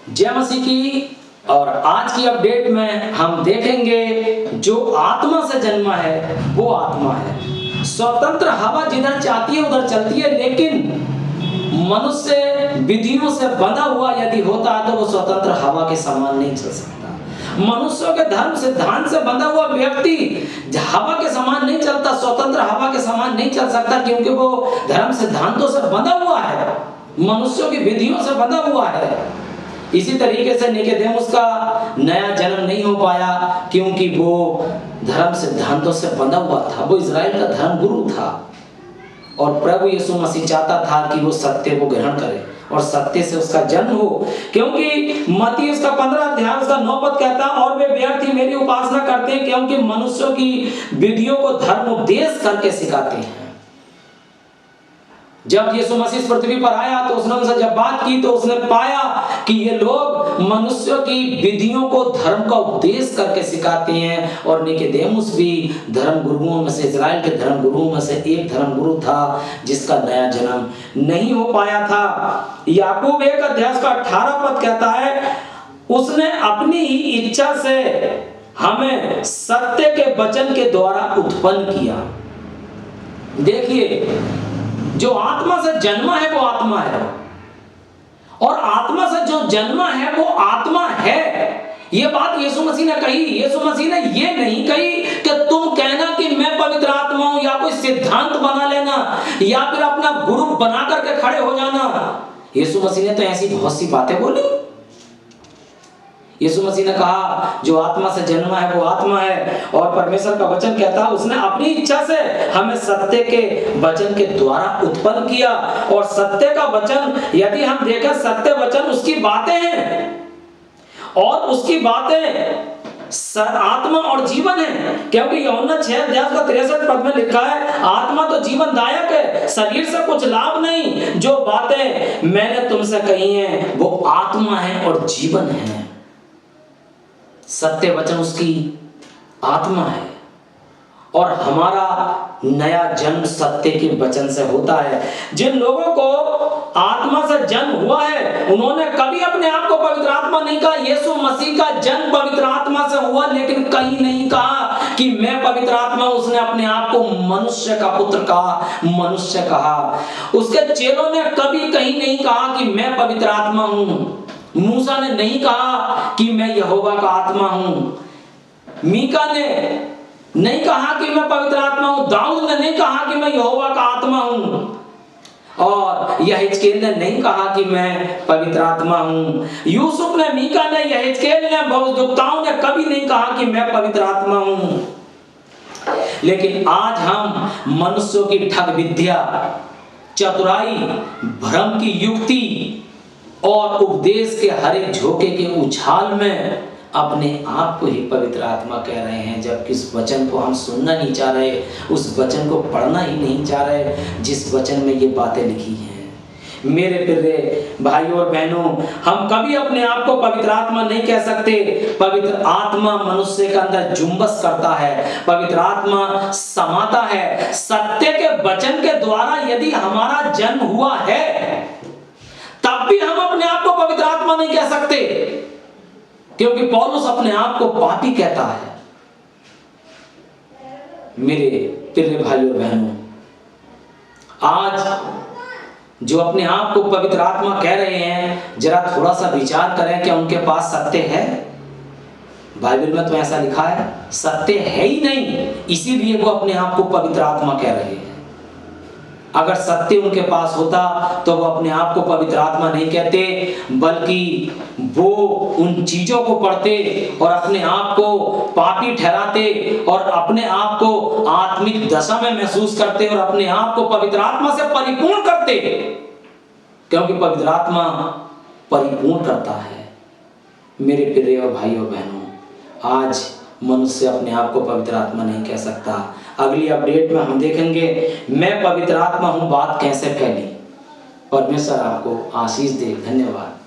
जय मसीह की। और आज की अपडेट में हम देखेंगे जो आत्मा से जन्मा है वो आत्मा है। स्वतंत्र हवा जिधर चाहती है उधर चलती है, लेकिन मनुष्य विधियों से बंधा हुआ यदि होता है तो वो स्वतंत्र हवा के समान नहीं चल सकता। मनुष्यों के धर्म सिद्धांत से बंधा हुआ व्यक्ति हवा के समान नहीं चलता, स्वतंत्र हवा के समान नहीं चल सकता, क्योंकि वो धर्म सिद्धांतों से बंधा हुआ है, मनुष्यों की विधियों से बंधा हुआ है। इसी तरीके से निकोदेमुस का नया जन्म नहीं हो पाया, क्योंकि वो धर्म सिद्धांतों से बंधा हुआ था। वो इजराइल का धर्म गुरु था और प्रभु यीशु मसीह चाहता था कि वो सत्य को ग्रहण करे और सत्य से उसका जन्म हो, क्योंकि मत्ती उसका 15 अध्याय उसका 9 पद कहता, और वे व्यर्थी मेरी उपासना करते हैं क्योंकि मनुष्यों की विधियों को धर्म उपदेश करके सिखाते हैं। जब यीशु मसीह इस पृथ्वी पर आया तो उसने उनसे जब बात की तो उसने पाया कि ये लोग मनुष्यों की विधियों को धर्म का उपदेश करके सिखाते हैं। और निकोदेमुस भी धर्म गुरुओं में से, इजराइल के धर्म गुरुओं में से एक धर्म गुरु था जिसका नया जन्म नहीं हो पाया था। याकूब 1 अध्याय का 18 पद कहता है, उसने अपनी ही इच्छा से हमें सत्य के वचन के द्वारा उत्पन्न किया। देखिए, जो आत्मा से जन्मा है वो आत्मा है, और आत्मा से जो जन्मा है वो आत्मा है। ये बात यीशु मसीह ने कही। यीशु मसीह ने ये नहीं कही कि तुम कहना कि मैं पवित्र आत्मा हूं, या कोई सिद्धांत बना लेना, या फिर अपना गुरु बना करके खड़े हो जाना। यीशु मसीह ने तो ऐसी बहुत सी बातें बोली। यीशु मसीह ने कहा जो आत्मा से जन्मा है वो आत्मा है, और परमेश्वर का वचन कहता है उसने अपनी इच्छा से हमें सत्य के वचन के द्वारा उत्पन्न किया। और सत्य का वचन यदि हम देखें, सत्य वचन उसकी बातें हैं, और उसकी बातें आत्मा और जीवन है, क्योंकि यूहन्ना 6 अध्याय का 63 पद में लिखा है, आत्मा तो जीवनदायक है, शरीर से कुछ लाभ नहीं। जो बातें मैंने तुमसे कही हैं वो आत्मा है और जीवन है। सत्य वचन उसकी आत्मा है, और हमारा नया जन्म सत्य के वचन से होता है। जिन लोगों को आत्मा से जन्म हुआ है उन्होंने कभी अपने आप को पवित्र आत्मा नहीं कहा। यीशु मसीह का जन्म पवित्र आत्मा से हुआ, लेकिन कहीं नहीं कहा कि मैं पवित्र आत्मा हूं। उसने अपने आप को मनुष्य का पुत्र कहा, मनुष्य कहा। उसके चेलों ने कभी कहीं नहीं कहा कि मैं पवित्र आत्मा हूं। मूसा ने नहीं कहा कि मैं यहोवा का आत्मा हूं। मीका ने नहीं कहा कि मैं पवित्र आत्मा हूं। दाऊद ने नहीं कहा कि मैं यहोवा का आत्मा हूं। और यहेजकेल ने नहीं कहा कि मैं पवित्र आत्मा हूं। यूसुफ ने, मीका ने, यहेजकेल ने, भविष्यवक्ताओं ने कभी नहीं कहा कि मैं पवित्र आत्मा हूं। लेकिन आज हम मनुष्यों की ठग विद्या, चतुराई, भ्रम की युक्ति और उपदेश के हर एक झोंके के उछाल में अपने आप को ही पवित्र आत्मा कह रहे हैं, जबकि उस वचन को हम सुनना नहीं चाह रहे, उस वचन को पढ़ना ही नहीं चाह रहे जिस वचन में ये बातें लिखी हैं। मेरे प्रिय भाइयों और बहनों, हम कभी अपने आप को पवित्र आत्मा नहीं कह सकते। पवित्र आत्मा मनुष्य के अंदर जुम्बस करता है, पवित्र आत्मा समाता है। सत्य के वचन के द्वारा यदि हमारा जन्म हुआ है तब भी हम अपने आप को पवित्र आत्मा नहीं कह सकते, क्योंकि पौलुस अपने आप को पापी कहता है। मेरे प्रिय भाइयों बहनों, आज जो अपने आप को पवित्र आत्मा कह रहे हैं, जरा थोड़ा सा विचार करें, क्या उनके पास सत्य है? बाइबल में तो ऐसा लिखा है, सत्य है ही नहीं, इसीलिए वो अपने आप को पवित्र आत्मा कह रहे हैं। अगर सत्य उनके पास होता तो वो अपने आप को पवित्र आत्मा नहीं कहते, बल्कि वो उन चीजों को पढ़ते और अपने आप को पापी ठहराते और अपने आप को आत्मिक दशा में महसूस करते और अपने आप को पवित्र आत्मा से परिपूर्ण करते, क्योंकि पवित्र आत्मा परिपूर्ण करता है। मेरे प्रिय और भाइयों बहनों, आज मनुष्य अपने आप को पवित्र आत्मा नहीं कह सकता। अगली अपडेट में हम देखेंगे मैं पवित्र आत्मा हूं बात कैसे फैली। परमेश्वर आपको आशीष दे। धन्यवाद।